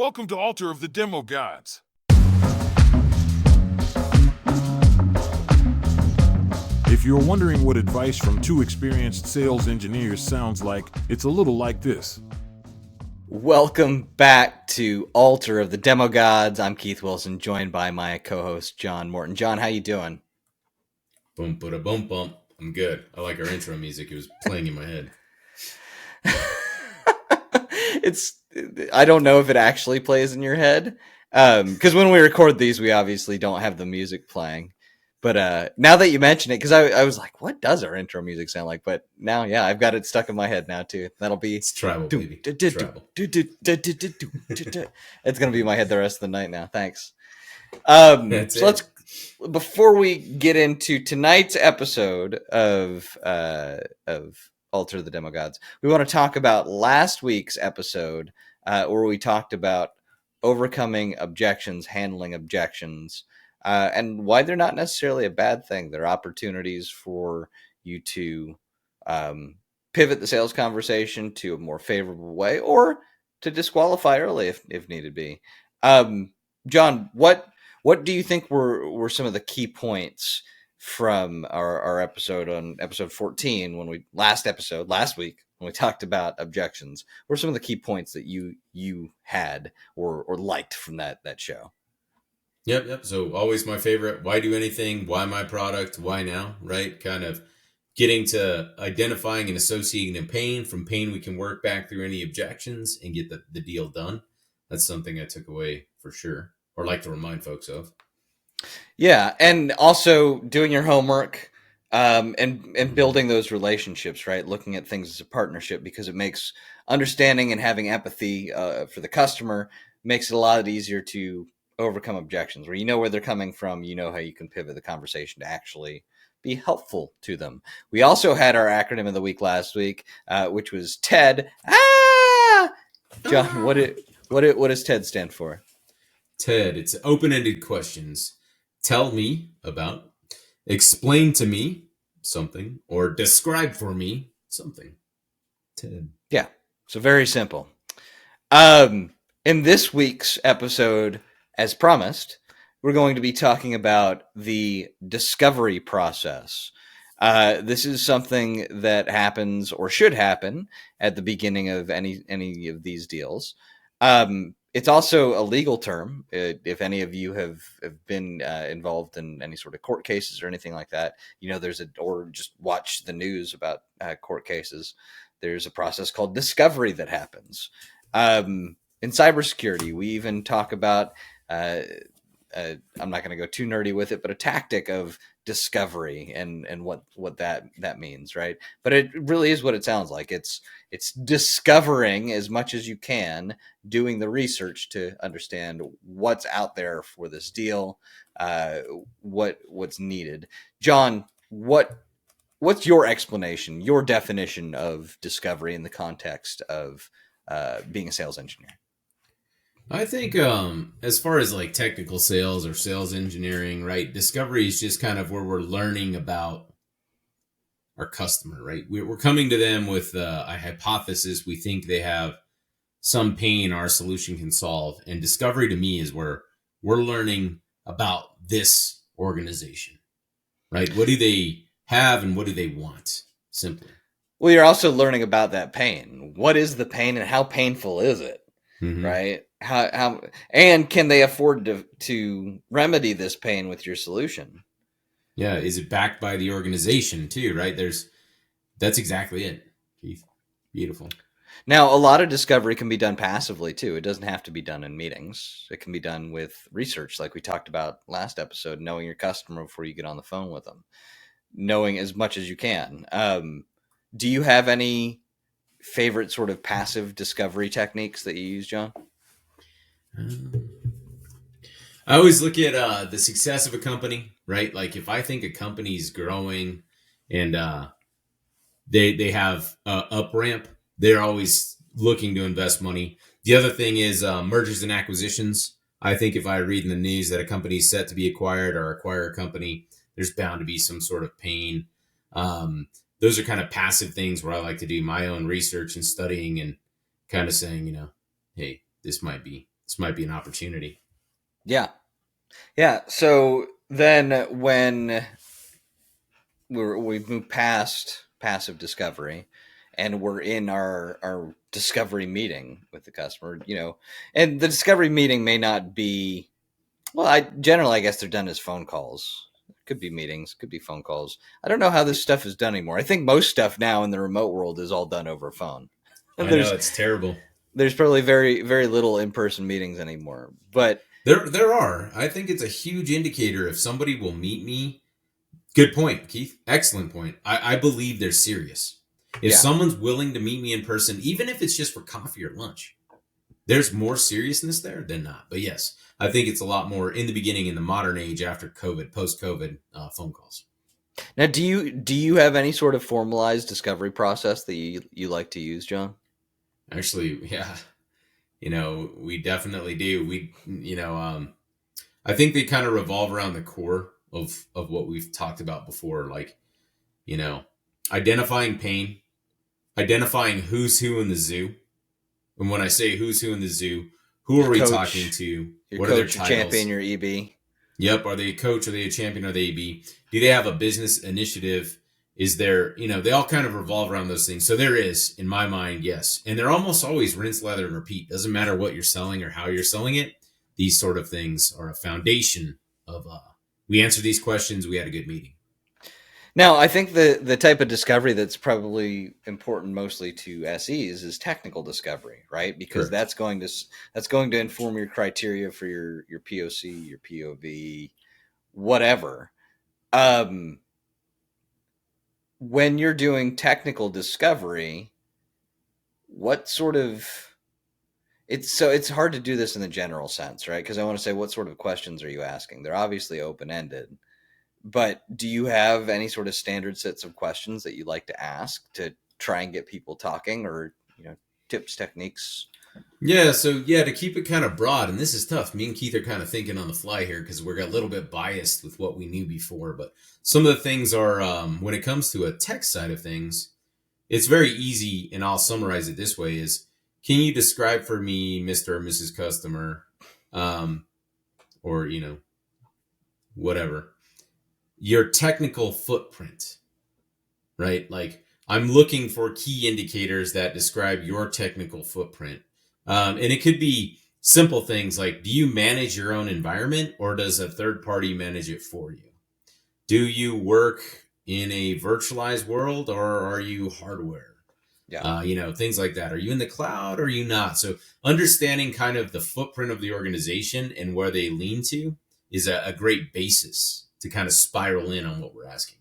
Welcome to Altar of the Demo Gods. If you're wondering what advice from two experienced sales engineers sounds like, it's a little like this. Welcome back to Altar of the Demo Gods. I'm Keith Wilson, joined by my co-host John Morton. John, how you doing? Boom, bada, boom, bump. I'm good. I like our intro music. It was playing in my head. I don't know if it actually plays in your head. Because when we record these, we obviously don't have the music playing. But now that you mention it, because I was like, what does our intro music sound like? But now, yeah, I've got it stuck in my head now, too. That'll be... It's tribal, baby. Tribal. It's going to be in my head the rest of the night now. Thanks. Before we get into tonight's episode of Altar of the Demo Gods, we want to talk about last week's episode where we talked about overcoming objections, handling objections, and why they're not necessarily a bad thing. They're opportunities for you to pivot the sales conversation to a more favorable way, or to disqualify early if needed be. John, what do you think were some of the key points from our episode on episode 14 last week when we talked about objections? What were some of the key points that you had or liked from that show? Yep. So always my favorite. Why do anything? Why my product? Why now? Right? Kind of getting to identifying and associating a pain. From pain, we can work back through any objections and get the deal done. That's something I took away for sure, or like to remind folks of. Yeah, and also doing your homework and building those relationships, right? Looking at things as a partnership, because it makes understanding and having empathy for the customer makes it a lot easier to overcome objections, where you know where they're coming from, you know how you can pivot the conversation to actually be helpful to them. We also had our acronym of the week last week, which was TED. John, what does TED stand for? TED, it's open-ended questions. Tell me about, explain to me something, or describe for me something. TED. Yeah, so very simple. In this week's episode, as promised, we're going to be talking about the discovery process. This is something that happens or should happen at the beginning of any of these deals. It's also a legal term. If any of you have been involved in any sort of court cases or anything like that, you know, or just watch the news about court cases. There's a process called discovery that happens. In cybersecurity, we even talk about, I'm not going to go too nerdy with it, but a tactic of discovery and what that means, right? But it really is what it sounds like. It's discovering as much as you can, doing the research to understand what's out there for this deal, what's needed. John, what's your explanation, your definition of discovery in the context of being a sales engineer? I think as far as like technical sales or sales engineering, right, discovery is just kind of where we're learning about our customer, right? We're coming to them with a hypothesis. We think they have some pain our solution can solve. And discovery to me is where we're learning about this organization, right? What do they have and what do they want, simply? Well, you're also learning about that pain. What is the pain and how painful is it? Mm-hmm. Right? How and can they afford to remedy this pain with your solution? Yeah, is it backed by the organization too, right? That's exactly it, Keith. Beautiful. Now, a lot of discovery can be done passively too. It doesn't have to be done in meetings. It can be done with research, like we talked about last episode, knowing your customer before you get on the phone with them, knowing as much as you can. Do you have any favorite sort of passive discovery techniques that you use, John? I always look at the success of a company, right? Like if I think a company's growing and they have up ramp, they're always looking to invest money. The other thing is mergers and acquisitions. I think if I read in the news that a company is set to be acquired or acquire a company, there's bound to be some sort of pain. Those are kind of passive things where I like to do my own research and studying and kind of saying, hey, this might be this might be an opportunity. Yeah. Yeah. So then when we've moved past passive discovery and we're in our discovery meeting with the customer, and the discovery meeting may not be, well, I guess they're done as phone calls. Could be meetings, could be phone calls. I don't know how this stuff is done anymore. I think most stuff now in the remote world is all done over phone. I know, it's terrible. There's probably very, very little in-person meetings anymore, but There are. I think it's a huge indicator if somebody will meet me. Good point, Keith. Excellent point. I believe they're serious. If someone's willing to meet me in person, even if it's just for coffee or lunch, there's more seriousness there than not. But yes, I think it's a lot more in the beginning in the modern age after COVID, post-COVID phone calls. Now, do you have any sort of formalized discovery process that you like to use, John? Actually, yeah, we definitely do. I think they kind of revolve around the core of what we've talked about before, like, identifying pain, identifying who's who in the zoo. And when I say who's who in the zoo, who are we talking to? What are their titles? Your champion, your EB. Yep. Are they a coach? Are they a champion? Are they EB? Do they have a business initiative? Is there, they all kind of revolve around those things. So there is, in my mind, yes. And they're almost always rinse, lather, and repeat. Doesn't matter what you're selling or how you're selling it. These sort of things are a foundation of, we answered these questions. We had a good meeting. Now, I think the type of discovery that's probably important mostly to SEs is technical discovery, right? Because that's going to inform your criteria for your POC, your POV, whatever. When you're doing technical discovery, what sort of it's hard to do this in the general sense, right? Because I want to say, what sort of questions are you asking? They're obviously open-ended. But do you have any sort of standard sets of questions that you like to ask to try and get people talking, or tips, techniques? Yeah. So to keep it kind of broad, and this is tough. Me and Keith are kind of thinking on the fly here because we're a little bit biased with what we knew before. But some of the things are, when it comes to a tech side of things, it's very easy, and I'll summarize it this way: is can you describe for me, Mr. or Mrs. Customer, or whatever, your technical footprint, right? Like, I'm looking for key indicators that describe your technical footprint. And it could be simple things like, do you manage your own environment, or does a third party manage it for you? Do you work in a virtualized world, or are you hardware? Yeah. Things like that. Are you in the cloud or are you not? So understanding kind of the footprint of the organization and where they lean to is a great basis to kind of spiral in on what we're asking.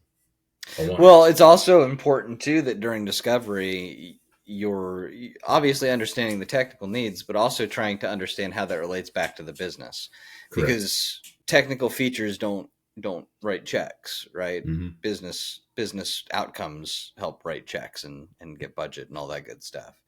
Well, it's also important too that during discovery, you're obviously understanding the technical needs, but also trying to understand how that relates back to the business. Correct. Because technical features don't write checks, right? Mm-hmm. Business outcomes help write checks and get budget and all that good stuff.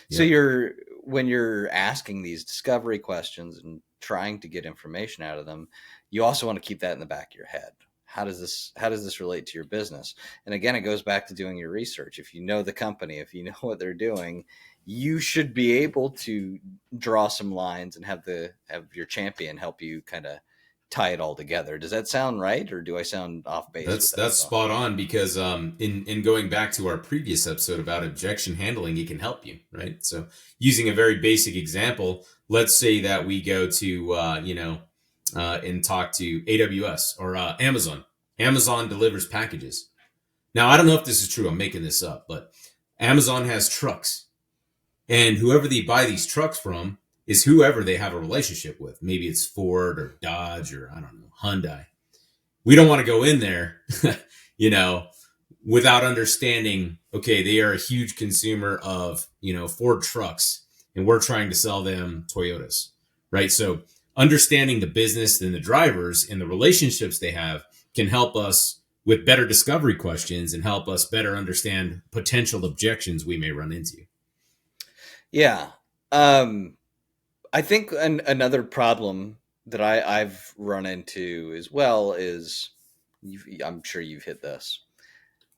Yep. So when you're asking these discovery questions and trying to get information out of them, you also want to keep that in the back of your head. How does this relate to your business? And again, it goes back to doing your research. If you know the company, if you know what they're doing, you should be able to draw some lines and have your champion help you kind of tie it all together. Does that sound right, or do I sound off base? That's spot on, because in going back to our previous episode about objection handling, it can help you, right? So using a very basic example, let's say that we go to and talk to AWS or Amazon. Amazon delivers packages. Now, I don't know if this is true. I'm making this up, but Amazon has trucks, and whoever they buy these trucks from is whoever they have a relationship with. Maybe it's Ford or Dodge or, I don't know, Hyundai. We don't want to go in there, without understanding, okay, they are a huge consumer of, Ford trucks, and we're trying to sell them Toyotas, right? So understanding the business and the drivers and the relationships they have can help us with better discovery questions and help us better understand potential objections we may run into. Yeah. I think another problem that I've run into as well is, I'm sure you've hit this,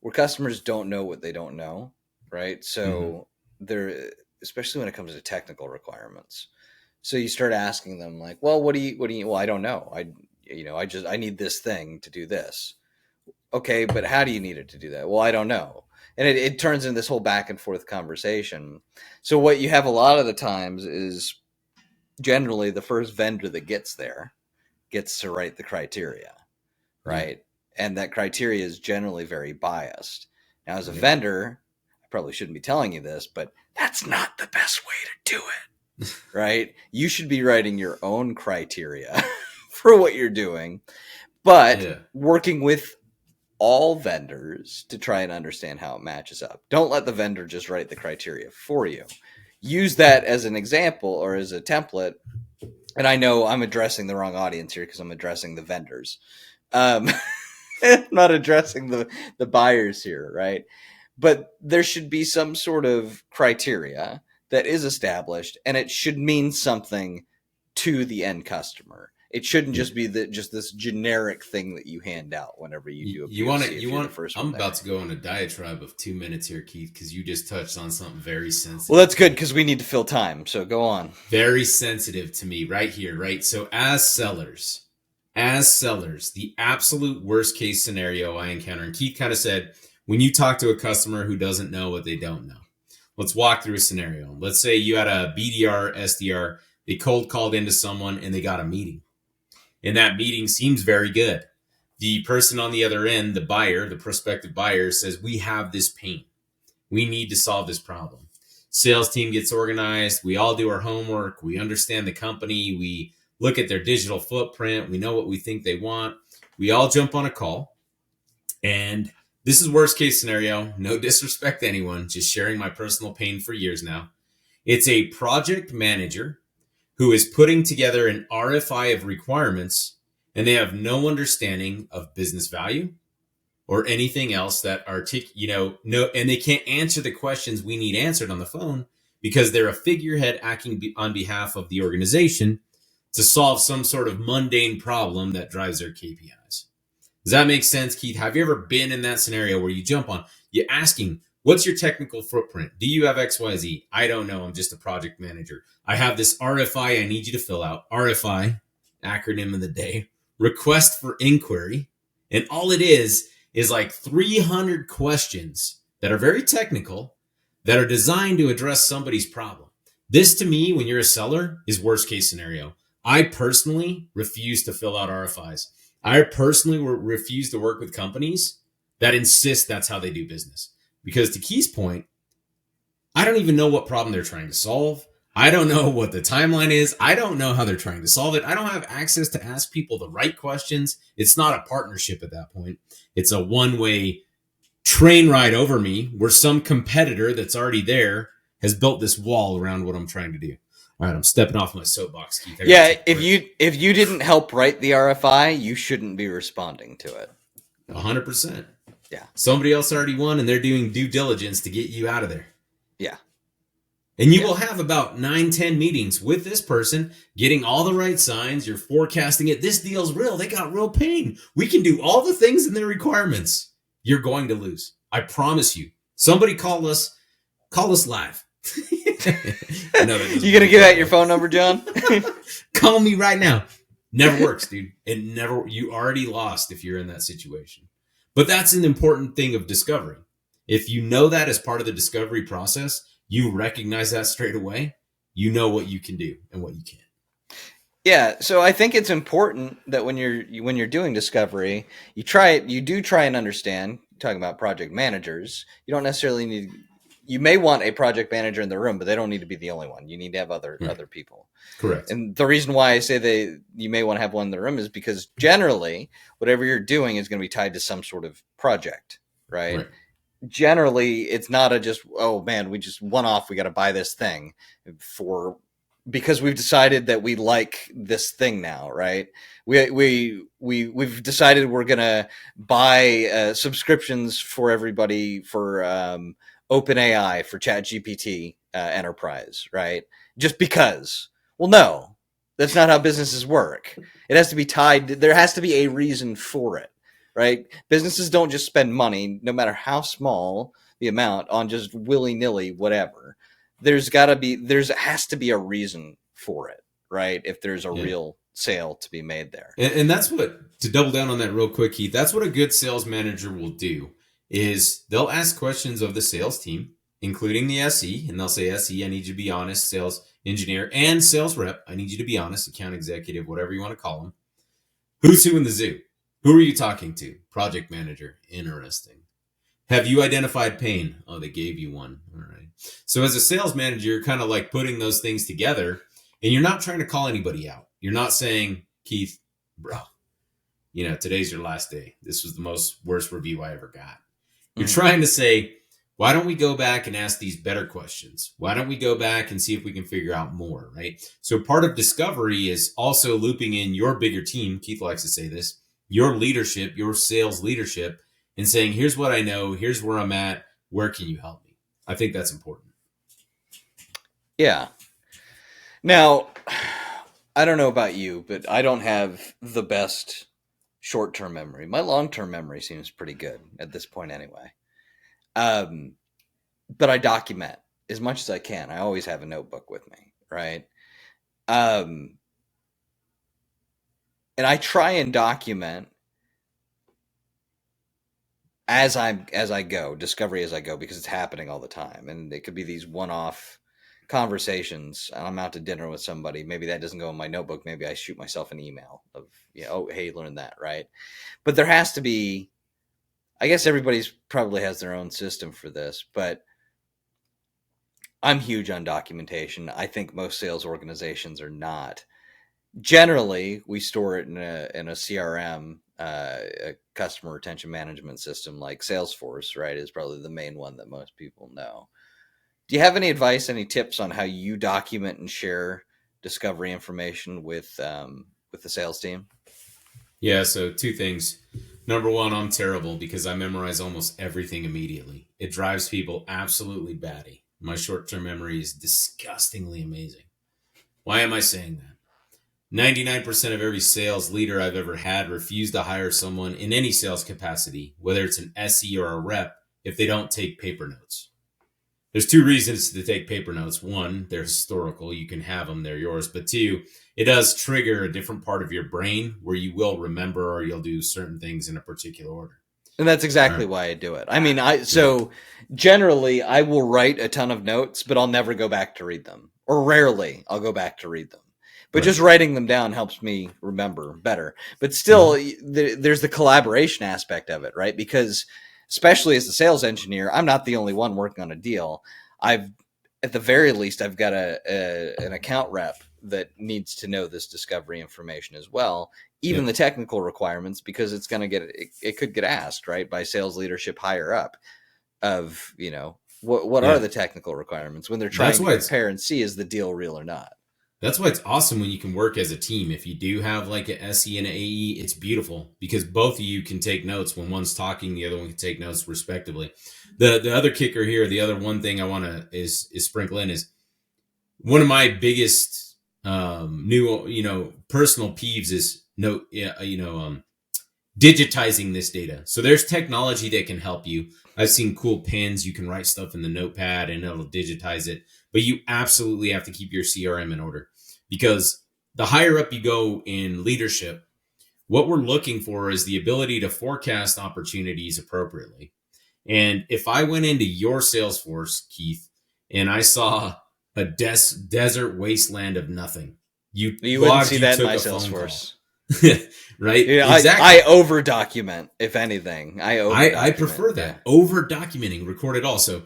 where customers don't know what they don't know, right? So they're, especially when it comes to technical requirements. So you start asking them like, well, what do you, well, I don't know. I need this thing to do this. Okay, but how do you need it to do that? Well, I don't know. And it turns into this whole back and forth conversation. So what you have a lot of the times is generally the first vendor that gets there gets to write the criteria, right? And that criteria is generally very biased. Now, as a vendor, I probably shouldn't be telling you this, but that's not the best way to do it, right? You should be writing your own criteria for what you're doing, but working with all vendors to try and understand how it matches up. Don't let the vendor just write the criteria for you. Use that as an example or as a template. And I know I'm addressing the wrong audience here because I'm addressing the vendors. I'm not addressing the buyers here, right? But there should be some sort of criteria that is established, and it should mean something to the end customer. It shouldn't just be just this generic thing that you hand out whenever you do a POC. I'm about to go on a diatribe of 2 minutes here, Keith, because you just touched on something very sensitive. Well, that's good because we need to fill time. So go on. Very sensitive to me right here, right? So as sellers, the absolute worst case scenario I encounter, and Keith kind of said, when you talk to a customer who doesn't know what they don't know, let's walk through a scenario. Let's say you had a BDR, SDR, they cold called into someone and they got a meeting. And that meeting seems very good. The person on the other end, the buyer, the prospective buyer, says, we have this pain. We need to solve this problem. Sales team gets organized. We all do our homework. We understand the company. We look at their digital footprint. We know what we think they want. We all jump on a call. And this is worst case scenario. No disrespect to anyone. Just sharing my personal pain for years now. It's a project manager who is putting together an RFI of requirements, and they have no understanding of business value or anything else that and they can't answer the questions we need answered on the phone because they're a figurehead acting on behalf of the organization to solve some sort of mundane problem that drives their KPIs. Does that make sense, Keith? Have you ever been in that scenario where you jump on, you're asking, what's your technical footprint? Do you have XYZ? I don't know. I'm just a project manager. I have this RFI I need you to fill out. RFI, acronym of the day, request for inquiry. And all it is like 300 questions that are very technical that are designed to address somebody's problem. This to me, when you're a seller, is worst case scenario. I personally refuse to fill out RFIs. I personally refuse to work with companies that insist that's how they do business. Because to Keith's point, I don't even know what problem they're trying to solve. I don't know what the timeline is. I don't know how they're trying to solve it. I don't have access to ask people the right questions. It's not a partnership at that point. It's a one-way train ride over me where some competitor that's already there has built this wall around what I'm trying to do. All right, I'm stepping off my soapbox, Keith. Yeah, if you didn't help write the RFI, you shouldn't be responding to it. 100%. Yeah. Somebody else already won, and they're doing due diligence to get you out of there. Yeah. And you will have about 9-10 meetings with this person, getting all the right signs. You're forecasting it. This deal's real. They got real pain. We can do all the things in their requirements. You're going to lose. I promise you. Somebody call us live. No, you gonna give out your phone number, John? Call me right now. Never works, dude. You already lost if you're in that situation. But that's an important thing of discovery. If you know that as part of the discovery process, you recognize that straight away, you know what you can do and what you can't. Yeah, so I think it's important that when you're doing discovery, you do try and understand. Talking about project managers, you don't necessarily need. You may want a project manager in the room, but they don't need to be the only one. You need to have other people. Correct. And the reason why I say you may want to have one in the room is because generally, whatever you're doing is going to be tied to some sort of project, right? Generally, it's not oh man, we just one off. We got to buy this thing because we've decided that we like this thing now, right? We've decided we're gonna buy subscriptions for everybody for OpenAI, for ChatGPT Enterprise, right? Just because. Well, no, that's not how businesses work. It has to be tied. There has to be a reason for it, right? Businesses don't just spend money, no matter how small the amount, on just willy-nilly whatever. There has to be a reason for it, right? If there's a Yeah. real sale to be made there. And that's what, to double down on that real quick, Keith, that's what a good sales manager will do is they'll ask questions of the sales team, including the SE, and they'll say, SE, I need you to be honest, sales engineer and sales rep. I need you to be honest, account executive, whatever you want to call them. Who's who in the zoo? Who are you talking to? Project manager. Interesting. Have you identified pain? Oh, they gave you one. All right. So as a sales manager, you're kind of like putting those things together, and you're not trying to call anybody out. You're not saying, Keith, bro, today's your last day. This was the worst review I ever got. You're trying to say, why don't we go back and ask these better questions? Why don't we go back and see if we can figure out more, right? So part of discovery is also looping in your bigger team. Keith likes to say this, your leadership, your sales leadership, and saying, here's what I know. Here's where I'm at. Where can you help me? I think that's important. Yeah. Now, I don't know about you, but I don't have the best short-term memory. My long-term memory seems pretty good at this point anyway. But I document as much as I can. I always have a notebook with me, right? And I try and document as I go, discovery as I go, because it's happening all the time. And it could be these one-off conversations, and I'm out to dinner with somebody. Maybe that doesn't go in my notebook. Maybe I shoot myself an email of, oh, hey, learn that, right? But there has to be, I guess everybody's probably has their own system for this, but I'm huge on documentation. I think most sales organizations are not. Generally, we store it in a CRM, a customer retention management system like Salesforce, right, is probably the main one that most people know. Do you have any advice, any tips on how you document and share discovery information with the sales team? Yeah, so two things. Number one, I'm terrible because I memorize almost everything immediately. It drives people absolutely batty. My short-term memory is disgustingly amazing. Why am I saying that? 99% of every sales leader I've ever had refuse to hire someone in any sales capacity, whether it's an SE or a rep, if they don't take paper notes. There's two reasons to take paper notes. One, they're historical. You can have them. They're yours. But two, it does trigger a different part of your brain where you will remember or you'll do certain things in a particular order. And that's exactly why I do it. I mean, so generally I will write a ton of notes, but I'll never go back to read them. Or rarely I'll go back to read them. But just writing them down helps me remember better. But still, there's the collaboration aspect of it, right? Because especially as a sales engineer, I'm not the only one working on a deal. At the very least, I've got an account rep that needs to know this discovery information as well, even the technical requirements, because it's going to it could get asked, right, by sales leadership higher up of, what are the technical requirements when they're trying to compare and see is the deal real or not. That's why it's awesome when you can work as a team. If you do have like an SE and an AE, it's beautiful because both of you can take notes. When one's talking, the other one can take notes respectively. The other kicker here, the other one thing I want to is sprinkle in is one of my biggest new personal peeves is digitizing this data. So there's technology that can help you. I've seen cool pins. You can write stuff in the notepad and it'll digitize it. But you absolutely have to keep your CRM in order because the higher up you go in leadership, what we're looking for is the ability to forecast opportunities appropriately. And if I went into your Salesforce, Keith, and I saw a desert wasteland of nothing, you wouldn't see that in my Salesforce. Right? Exactly. I over document, if anything. I prefer that. Over documenting, record it all. So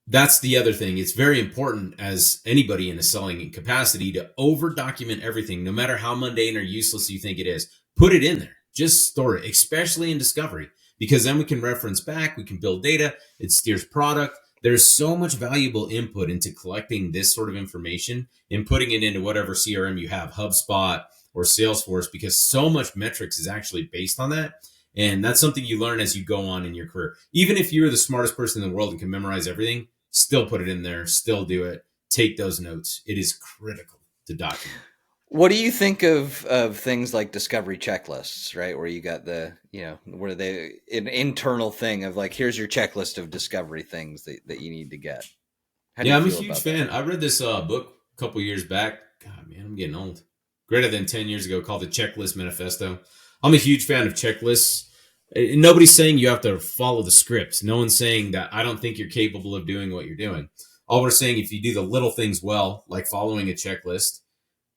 that's the other thing. It's very important as anybody in a selling capacity to over document everything, no matter how mundane or useless you think it is. Put it in there. Just store it, especially in discovery, because then we can reference back. We can build data. It steers product. There's so much valuable input into collecting this sort of information and putting it into whatever CRM you have, HubSpot or Salesforce, because so much metrics is actually based on that. And that's something you learn as you go on in your career. Even if you're the smartest person in the world and can memorize everything, still put it in there, still do it. Take those notes. It is critical to document. What do you think of things like discovery checklists, right? Where you got an internal thing of like, here's your checklist of discovery things that you need to get. I'm a huge fan. I read this book a couple years back God, man, I'm getting old. Greater than 10 years ago, called the Checklist Manifesto. I'm a huge fan of checklists. Nobody's saying you have to follow the scripts. No one's saying that I don't think you're capable of doing what you're doing. All we're saying, if you do the little things well, like following a checklist,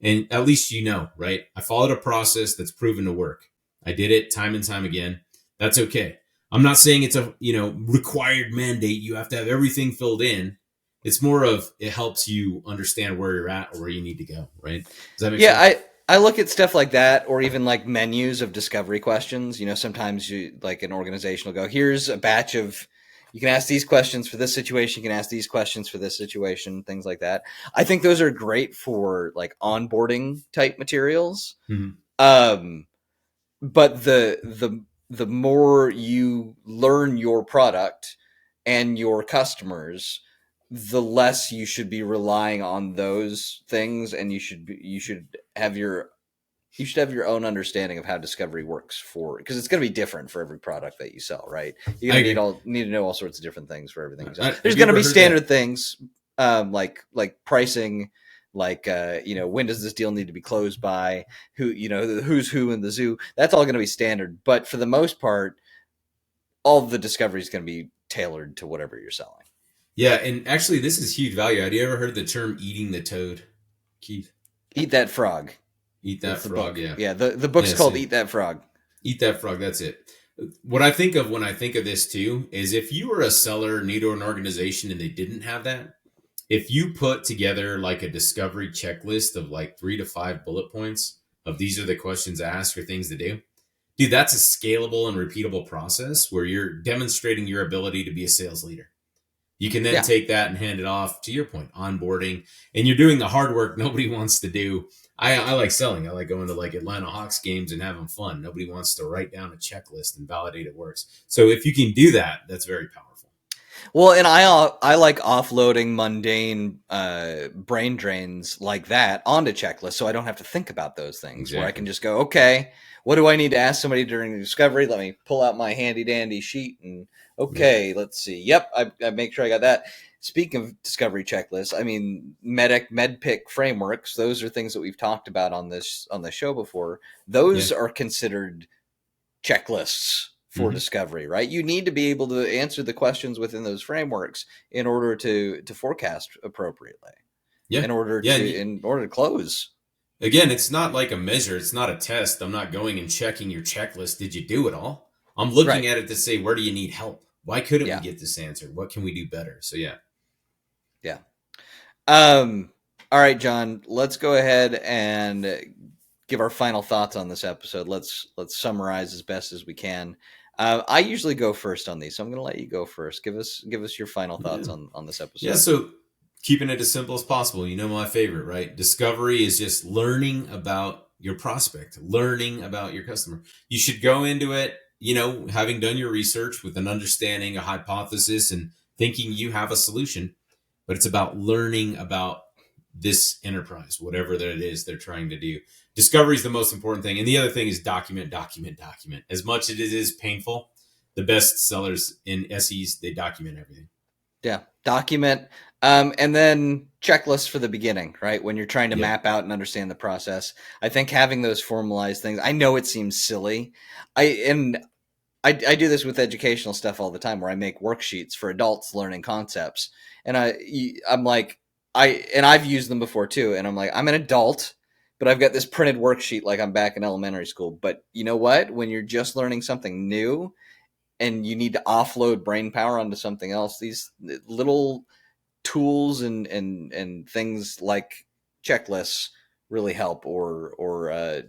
and at least you know, right? I followed a process that's proven to work. I did it time and time again. That's okay. I'm not saying it's a required mandate. You have to have everything filled in. It's more of it helps you understand where you're at or where you need to go, right? Does that make sense? I look at stuff like that, or even like menus of discovery questions. Sometimes you like an organization will go, here's a batch of, you can ask these questions for this situation, you can ask these questions for this situation, things like that. I think those are great for like onboarding type materials. Mm-hmm. But the more you learn your product and your customers, the less you should be relying on those things, and you should have your own understanding of how discovery works, because it's going to be different for every product that you sell, right? You're going to need to know all sorts of different things for everything. There's going to be standard things, like pricing, like when does this deal need to be closed by, who's who in the zoo. That's all going to be standard, but for the most part, all the discovery is going to be tailored to whatever you're selling. Yeah, and actually, this is huge value. Have you ever heard the term "eating the toad," Keith? Eat that frog. Eat that frog. Yeah, yeah. The book's called "Eat That Frog." Eat that frog. That's it. What I think of when I think of this too is, if you were a seller new to an organization and they didn't have that, if you put together like a discovery checklist of like 3 to 5 bullet points of these are the questions to ask or things to do, dude, that's a scalable and repeatable process where you're demonstrating your ability to be a sales leader. You can then take that and hand it off, to your point, onboarding, and you're doing the hard work nobody wants to do. I like selling. I like going to like Atlanta Hawks games and having fun. Nobody wants to write down a checklist and validate it works. So if you can do that, that's very powerful. Well, and I like offloading mundane brain drains like that onto checklists, so I don't have to think about those things. Exactly. Where I can just go, okay, what do I need to ask somebody during the discovery? Let me pull out my handy dandy sheet and let's see. Yep, I make sure I got that. Speaking of discovery checklists, I mean, MedPIC frameworks, those are things that we've talked about on the show before. Those are considered checklists for discovery, right? You need to be able to answer the questions within those frameworks in order to forecast appropriately. Yeah. In order to close. Again, it's not like a measure. It's not a test. I'm not going and checking your checklist. Did you do it all? I'm looking at it to say, where do you need help? Why couldn't we get this answered? What can we do better? So, yeah. Yeah. All right, John, let's go ahead and give our final thoughts on this episode. Let's summarize as best as we can. I usually go first on these, so I'm going to let you go first. Give us your final thoughts on this episode. Yeah, so keeping it as simple as possible. My favorite, right? Discovery is just learning about your prospect, learning about your customer. You should go into it, having done your research with an understanding, a hypothesis, and thinking you have a solution. But it's about learning about this enterprise, whatever that it is they're trying to do. Discovery is the most important thing. And the other thing is document. As much as it is painful, the best sellers in SEs, they document everything. Yeah, document. And then checklists for the beginning, right? When you're trying to map out and understand the process. I think having those formalized things, I know it seems silly. I do this with educational stuff all the time, where I make worksheets for adults learning concepts. And I'm like, I've used them before too. And I'm like, I'm an adult, but I've got this printed worksheet like I'm back in elementary school. But you know what? When you're just learning something new and you need to offload brain power onto something else, these little tools and things like checklists really help, or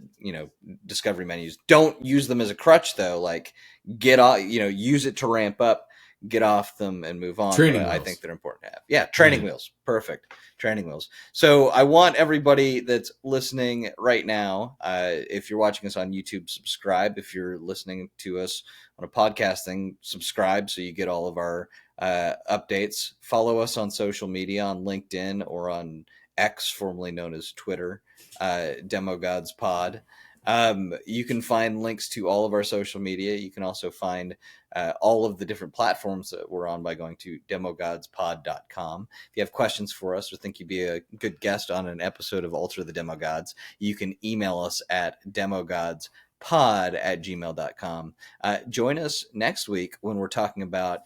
discovery menus. Don't use them as a crutch though. Like use it to ramp up, get off them and move on. Training wheels. I think they're important to have. Yeah. Training wheels. Perfect. Training wheels. So I want everybody that's listening right now, if you're watching us on YouTube, subscribe. If you're listening to us on a podcasting, subscribe so you get all of our updates. Follow us on social media, on LinkedIn or on X, formerly known as Twitter, Demo Gods Pod. You can find links to all of our social media. You can also find all of the different platforms that we're on by going to demogodspod.com. If you have questions for us or think you'd be a good guest on an episode of Alter the Demo Gods, you can email us at demogodspod@gmail.com. Join us next week when we're talking about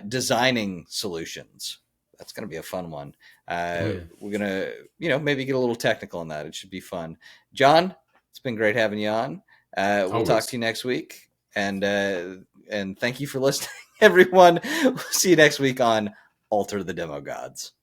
designing solutions. That's going to be a fun one. We're going to, maybe get a little technical on that. It should be fun. John, it's been great having you on. We'll talk to you next week. And thank you for listening, everyone. We'll see you next week on Alter the Demo Gods.